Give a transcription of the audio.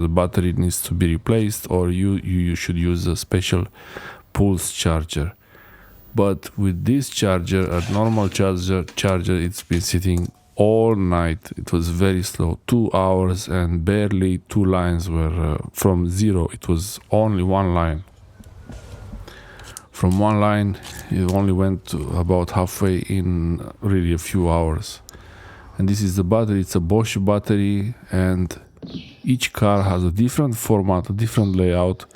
the battery needs to be replaced, or you should use a special pulse charger. But with this charger, a normal charger, it's been sitting all night. It was very slow, 2 hours, and barely 2 lines were from zero. It was only 1 line. From 1 line, it only went to about halfway in really a few hours. And this is the battery. It's a Bosch battery, and each car has a different format, a different layout.